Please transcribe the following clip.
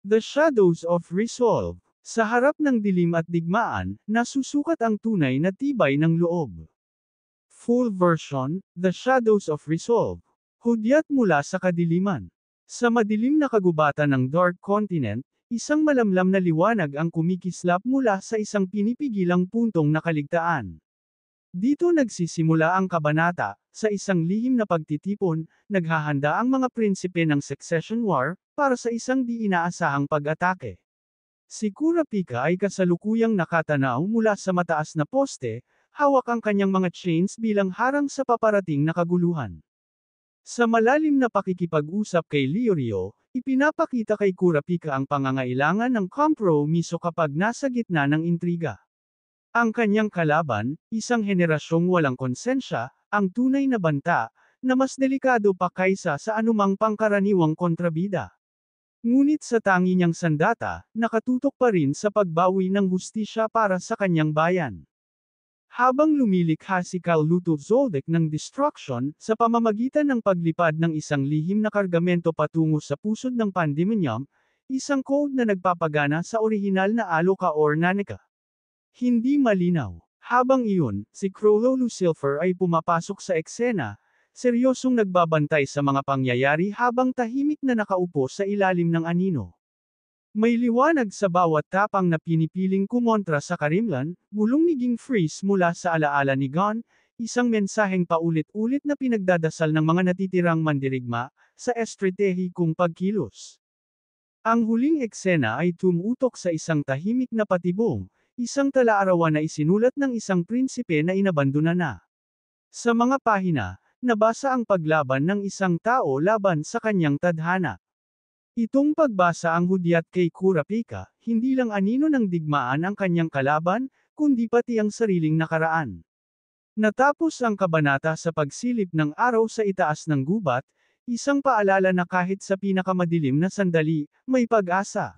The Shadows of Resolve. Sa harap ng dilim at digmaan, nasusukat ang tunay na tibay ng loob. Full version, The Shadows of Resolve. Hudyat mula sa kadiliman. Sa madilim na kagubatan ng Dark Continent, isang malamlam na liwanag ang kumikislap mula sa isang pinipigilang puntong nakaligtaan. Dito nagsisimula ang kabanata, sa isang lihim na pagtitipon, naghahanda ang mga prinsipe ng Succession War, para sa isang di inaasahang pag-atake. Si Kurapika ay kasalukuyang nakatanaw mula sa mataas na poste, hawak ang kanyang mga chains bilang harang sa paparating na kaguluhan. Sa malalim na pakikipag-usap kay Leorio, ipinapakita kay Kurapika ang pangangailangan ng kompromiso kapag nasa gitna ng intriga. Ang kanyang kalaban, isang henerasyong walang konsensya, ang tunay na banta, na mas delikado pa kaysa sa anumang pangkaraniwang kontrabida. Ngunit sa tangi niyang sandata, nakatutok pa rin sa pagbawi ng hustisya para sa kanyang bayan. Habang lumilikha si Carluto Zoldyck ng destruction, sa pamamagitan ng paglipad ng isang lihim na kargamento patungo sa pusod ng Pandemonium, isang code na nagpapagana sa orihinal na Aloka or Nanika. Hindi malinaw. Habang iyon, si Crollo Lucifer ay pumapasok sa eksena, seryosong nagbabantay sa mga pangyayari habang tahimik na nakaupo sa ilalim ng anino. May liwanag sa bawat tapang na pinipiling kumontra sa Karimlan, bulong ni Ging Freeze mula sa alaala ni Gon, isang mensaheng paulit-ulit na pinagdadasal ng mga natitirang mandirigma, sa estratehikong pagkilos. Ang huling eksena ay tumutok sa isang tahimik na patibong, isang talaarawan na isinulat ng isang prinsipe na inabandona na. Sa mga pahina, nabasa ang paglaban ng isang tao laban sa kanyang tadhana. Itong pagbasa ang hudyat kay Kurapika, hindi lang anino ng digmaan ang kanyang kalaban, kundi pati ang sariling nakaraan. Natapos ang kabanata sa pagsilip ng araw sa itaas ng gubat, isang paalala na kahit sa pinakamadilim na sandali, may pag-asa.